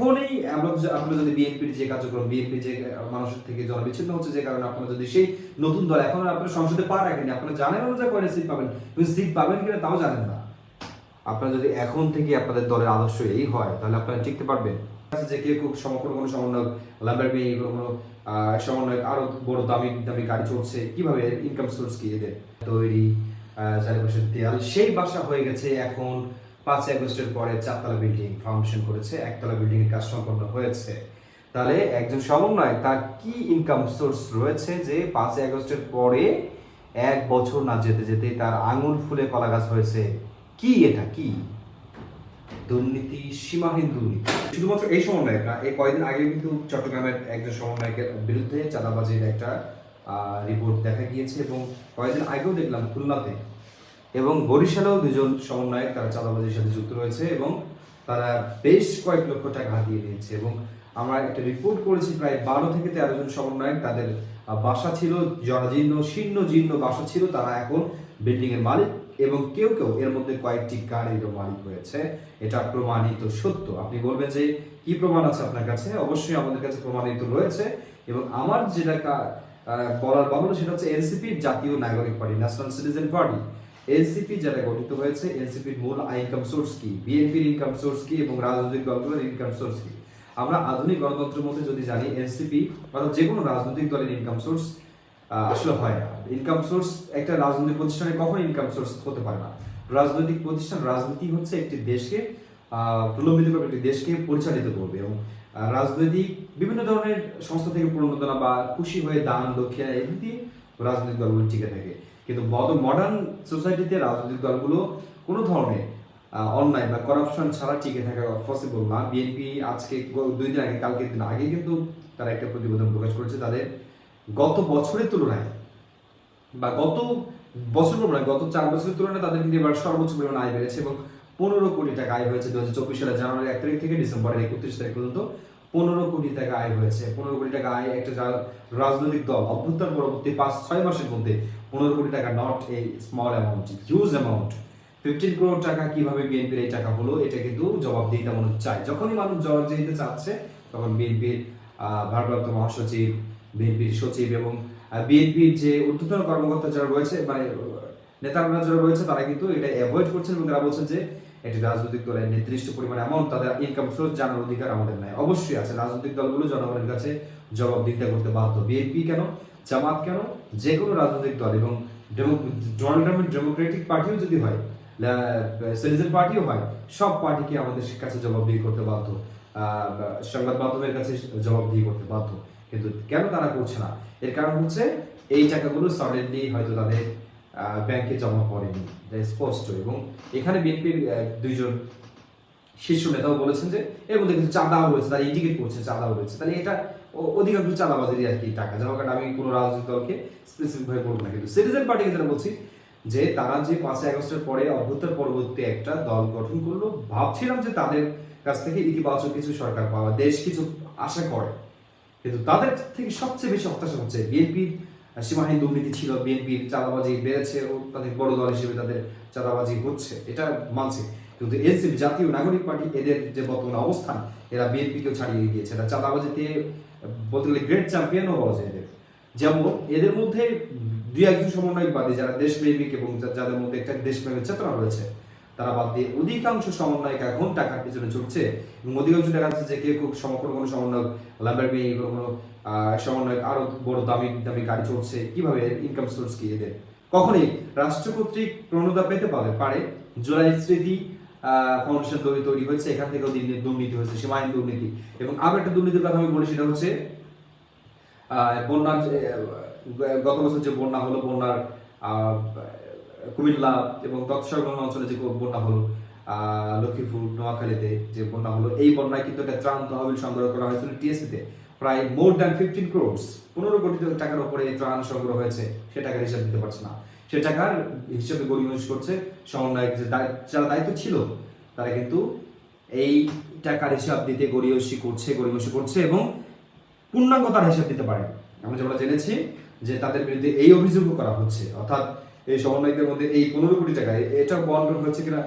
এখনই আপনারা যদি বিএনপির যে কার্যক্রম, বিএনপি যে মানুষের থেকে জনবিচ্ছিন্ন হচ্ছে, যে কারণে আপনারা যদি সেই নতুন দল এখন আপনারা সংসদে পা রাখেনি, আপনারা জানেন যে কয়টা সিট পাবেন, কিন্তু সিট পাবেন কিনা তাও জানেন না। আপনারা যদি এখন থেকে আপনাদের দলের আদর্শ এই হয়, তাহলে আপনারা টিকতে পারবেন। যে কেউ খুব সমগ্র কোনো সমন্বয়ক, ল্যাম্বরগিনি কোনো সমন্বয়ক, আরো বড় দামি দামি গাড়ি চলছে, কিভাবে ইনকাম সোর্স কি এদের তৈরি, চারিপাশের দেয়াল, সেই বাসা হয়ে গেছে এখন 5 আগস্টের পরে 4তলা বিল্ডিং ফাউন্ডেশন করেছে, 1তলা বিল্ডিং এর কাজ সম্পন্ন হয়েছে। তাহলে একজন সমন্বয় তার কি ইনকাম সোর্স রয়েছে যে 5 আগস্টের পরে 1 বছর না যেতে যেতে তার আঙুল ফুলে কলা গাছ হয়েছে? কি এটা কি দুর্নীতি, সীমাহীন দুর্নীতি। শুধুমাত্র এই সমন্বয়ক না, এই কয়েকদিন আগে কিন্তু চট্টগ্রামের একজন সমন্বয়কের বিরুদ্ধে চাঁদাবাজির একটা রিপোর্ট দেখা গিয়েছে, এবং কয়েকদিন আগেও দেখলাম খুলনাতে এবং বরিশালেও দুজন সমন্বয়ক তারা চাঁদাবাজির সাথে যুক্ত রয়েছে, এবং তারা বেশ কয়েক লক্ষ টাকা হাতিয়ে নিয়েছে। এবং আমরা একটা রিপোর্ট করেছি প্রায় 12 থেকে 13 জন সমন্বয়ক, তাদের বাসা ছিল জরাজীর্ণ শীর্ণ জীর্ণ বাসা ছিল, তারা এখন বিল্ডিং এর মালিক, এবং কেউ কেউ এর মধ্যে কয়েকটি গাড়িরও মালিক হয়েছে। এটা প্রমাণিত সত্য। আপনি বলবেন যে কি প্রমাণ আছে আপনার কাছে? অবশ্যই আমাদের কাছে প্রমাণিত রয়েছে, এবং আমার যেটা বলার বাহুল্য সেটা হচ্ছে এনসিপি জাতীয় নাগরিক party, national citizen party. NCP যারা গঠিত হয়েছে, এনসিপির মূল ইনকাম সোর্স কি, বিএনপির ইনকাম সোর্স কি, এবং রাজনৈতিক দলগুলোর ইনকাম সোর্স কি? আমরা আধুনিক গণতন্ত্রের মধ্যে যদি জানি এনসিপি অর্থাৎ যে কোনো রাজনৈতিক দলের ইনকাম সোর্স আসলে হয় না। ইনকাম সোর্স একটা রাজনৈতিক প্রতিষ্ঠানে কখনো ইনকাম সোর্স হতে পারে না। রাজনৈতিক প্রতিষ্ঠান, রাজনীতি হচ্ছে একটি দেশকে প্রলম্বিত করবে, একটি দেশকে পরিচালিত করবে, এবং রাজনৈতিক বিভিন্ন ধরনের সংস্থা থেকে প্রণোদনা বা খুশি হয়ে দান দক্ষিণা এমনি রাজনৈতিক দলগুলো টিকে থাকে। কিন্তু মডার্ন সোসাইটিতে রাজনৈতিক দলগুলো কোনো ধরনের অন্যায় বা করাপশন ছাড়া টিকে থাকা পসিবল না। বিএনপি আজকে 2 দিন আগে, কালকে দিন আগে কিন্তু তারা একটা প্রতিবেদন প্রকাশ করেছে, তাদের গত বছরের তুলনায় বা গত 4 বছরের তুলনায় তাদের কিন্তু এবার সর্বোচ্চ পরিমাণ আয় বেড়েছে, এবং 15 কোটি টাকা আয় হয়েছে 2024 সালের জানুয়ারি 1 তারিখ থেকে ডিসেম্বরের 31 তারিখ পর্যন্ত 15 কোটি টাকা আয় হয়েছে। 15 কোটি টাকা আয় একটা রাজনৈতিক দল অভ্যুত্থান পরবর্তী 5-6 মাসের মধ্যে 15 কোটি টাকা not a small amount, huge amount. 15 crore টাকা কিভাবে বিএনপির এই টাকা হলো, এটা কিন্তু জবাবদিহিতা মানুষ চায়। যখনই মানুষ জবাবদিহিতা চাচ্ছে, তখন বিএনপির ভারপ্রাপ্ত মহাসচিব, বিএনপির সচিব এবং বিএনপির যে ঊর্ধ্বতন কর্মকর্তা যারা রয়েছে, মানে নেতারা যারা রয়েছে, তারা কিন্তু এটা অ্যাভয়েড করছেন, এবং তারা বলছেন যে এটি রাজনৈতিক দলের নির্দিষ্ট পরিমাণ অ্যামাউন্ট তাদের ইনকাম সোর্স জানার অধিকার আমাদের নাই। অবশ্যই আছে, রাজনৈতিক দলগুলো জনগণের কাছে জবাবদিহিতা করতে বাধ্য। বিএনপি কেন, জামাত কেন, যে কোনো রাজনৈতিক দল, এবং ডোনাল্ড ট্রাম্পের ডেমোক্রেটিক পার্টিও যদি হয়, সিটিজেন পার্টিও হয়, সব পার্টিকে আমাদের কাছে জবাবদিহি করতে বাধ্য, সংবাদ মাধ্যমের কাছে জবাবদিহি করতে বাধ্য। কিন্তু কেন তারা করছে না? এর কারণ হচ্ছে এই টাকাগুলো সলিডলি হয়তো তাদের ব্যাংকে জমা পড়েনি, স্পষ্ট। এবং এখানে বিএনপির 2 জন শীর্ষ নেতাও বলেছেন যে এর মধ্যে কিছু চাঁদাও রয়েছে, তারা ইন্ডিকেট করছে চাঁদাও রয়েছে। তাহলে এটা অধিকাংশ চাঁদাবাজিরই আর কি টাকা। যেমন আমি কোনো রাজনৈতিক দলকে স্পেসিফিক ভাবে বলবো না, কিন্তু সিটিজেন পার্টিকে যেটা বলছি যে তারা যে 5 আগস্টের পরে অভ্যুত্থান পরবর্তী একটা দল গঠন করলো, ভাবছিলাম যে তাদের কাছ থেকে ইতিবাচক কিছু সরকার পাওয়া, দেশ কিছু আশা করে, কিন্তু তাদের থেকে সবচেয়ে বেশি হতাশা হচ্ছে বিএনপির সীমাহীন দুর্নীতি ছিল, বিএনপির চাঁদাবাজি বেড়েছে, ও তাদের বড় দল হিসেবে তাদের চাঁদাবাজি হচ্ছে, এটা মানছে। কিন্তু এনসিপি জাতীয় নাগরিক পার্টি, এদের যে বর্তমান অবস্থান, এরা বিএনপিকেও ছাড়িয়ে গিয়েছে। এরা চাঁদাবাজিতে বলতে গেলে গ্রেট চ্যাম্পিয়নও বলা যায় এদের। যেমন এদের মধ্যে 2-1 সমন্বয়কবাদী যারা দেশপ্রেমিক এবং যাদের মধ্যে একটা দেশপ্রেমের চেতনা রয়েছে, তারা বাদ দিয়ে অধিকাংশ সমন্বয়ক এখন টাকার পিছনে ছুটছে, এবং অধিকাংশ দেখা যাচ্ছে যে কেউ খুব সমগ্র কোনো সমন্বয়ক, ল্যাম্বরগিনি কোনো সমন্বয়ক, আরো বড় দামি দামি গাড়ি চলছে, কিভাবে ইনকাম সোর্স কি এদের? কখনই রাষ্ট্র কর্তৃক প্রণোদনা পেতে পারে। জুলাই স্মৃতি ফাউন্ডেশন তৈরি হয়েছে, এখান থেকেও দুর্নীতি হয়েছে, সীমাহীন দুর্নীতি। এবং আরো একটা দুর্নীতির কথা আমি বলি, সেটা হচ্ছে বন্যার গত বছর যে বন্যা হলো, বন্যার কুমিল্লা এবং তৎসংলগ্ন অঞ্চলে যে বন্যা হলো, লক্ষ্মীপুর নোয়াখালীতে যে বন্যা হলো, এই বন্যায় কিন্তু একটা ত্রাণ তহবিল সংগ্রহ করা হয়েছিল টিএসসিতে, প্রায় মোর দ্যান 15 crores, 15 কোটি টাকার উপরে ত্রাণ সংগ্রহ হয়েছে। সে টাকার হিসাব দিতে পারছে না, সে টাকার হিসাবে গরিমসি করছে সমন্বয়ক যারা দায়িত্ব ছিল, তারা কিন্তু এই টাকার হিসাব দিতে গরিমসি করছে এবং পূর্ণাঙ্গ তার হিসাব দিতে পারে। আমরা যেটা জেনেছি যে তাদের বিরুদ্ধে এই অভিযোগও করা হচ্ছে, অর্থাৎ এই সমন্বয়কদের মধ্যে এই 15 কোটি টাকা এটা বন্টন হয়েছে কিনা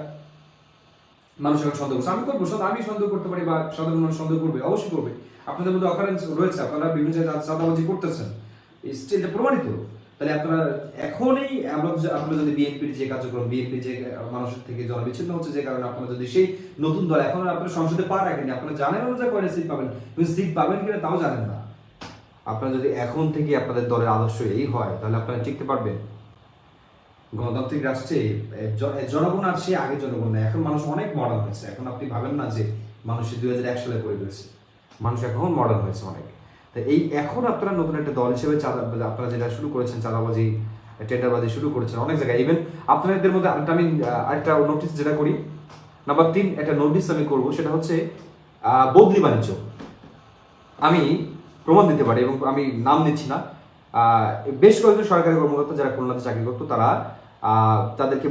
মানুষ এখন সন্দেহ করছে, আমি করবো, আমি সন্দেহ করতে পারি বা সাধারণ মানুষ সন্দেহ করবে, অবশ্যই করবে। আপনাদের মধ্যে অকারেন্স রয়েছে, আপনারা বিভিন্ন জায়গায় চাঁদাবাজি করতেছেন, এটা প্রমাণিত। তাহলে আপনারা এখনই আপনারা যদি বিএনপির যে কার্যক্রম, বিএনপি যে মানুষের থেকে জনবিচ্ছিন্ন হচ্ছে, যে কারণে আপনারা যদি সেই নতুন দল এখন আপনারা সংসদে পা রাখেনি, আপনারা জানেন যে কয়টা সিট পাবেন, কিন্তু সিট পাবেন কিনা তাও জানেন না। আপনারা যদি এখন থেকে আপনাদের দলের আদর্শ এই হয়, তাহলে আপনারা টিকতে পারবেন। গণতান্ত্রিক রাষ্ট্রে জনগণ আর সে আগে জনগণ না, এখন মানুষ অনেক মডার্ন হয়েছে। এখন আপনি ভাবেন না যে মানুষের 2001 সালে পড়ে রয়েছে, মানুষ এখন মডার্ন হয়েছে অনেক। তো এই এখন আপনারা নতুন একটা দল হিসেবে আপনারা যেটা শুরু করেছেন, চাঁদাবাজি টেন্ডারবাজি শুরু করেছেন অনেক জায়গায়। ইভেন আপনাদের মধ্যে আমি আরেকটা নোটিস যেটা করি, নাম্বার 3 একটা নোটিস আমি করবো, সেটা হচ্ছে বদলি বাণিজ্য। আমি প্রমাণ দিতে পারি এবং আমি নাম নিচ্ছি না, বেশ কয়েকজন সরকারি কর্মকর্তা যারা খুলনাতে চাকরি করতো, তারা তাদেরকে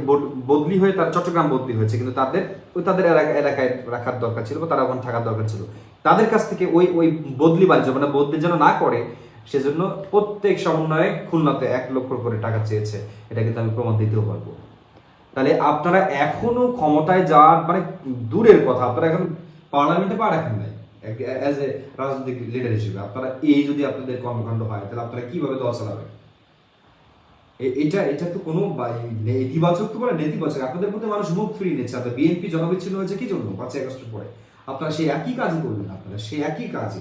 বদলি হয়ে তার চট্টগ্রাম বদলি হয়েছে, কিন্তু তাদের এলাকায় রাখার দরকার ছিল বা তারা ওখানে থাকার দরকার ছিল। তাদের কাছ থেকে ওই বদলি বাণিজ্য মানে বদলি যেন না করে, সেজন্য প্রত্যেক সমন্বয়ে খুলনাতে 1 লক্ষ করে টাকা চেয়েছে। এটা কিন্তু আমি প্রমাণ দিতেও পারবো। তাহলে আপনারা এখনো ক্ষমতায় যাওয়ার মানে দূরের কথা, আপনারা এখন পার্লামেন্টে পা রাখেন নাই অ্যাজ এ রাজনৈতিক লিডার হিসেবে। আপনারা এই যদি আপনাদের কর্মকাণ্ড হয়, তাহলে আপনারা কিভাবে দল চালাবেন? এটা তো কোনো ইতিবাচক তো বলে নেতিবাচক। আপনাদের মধ্যে মানুষ মুখ ফিরিয়ে নিচ্ছে। বিএনপি জনবিচ্ছিন্ন হয়েছে কি জন্য? 5ই আগস্টের পরে আপনারা সেই একই কাজই করবেন, আপনারা সেই একই কাজ।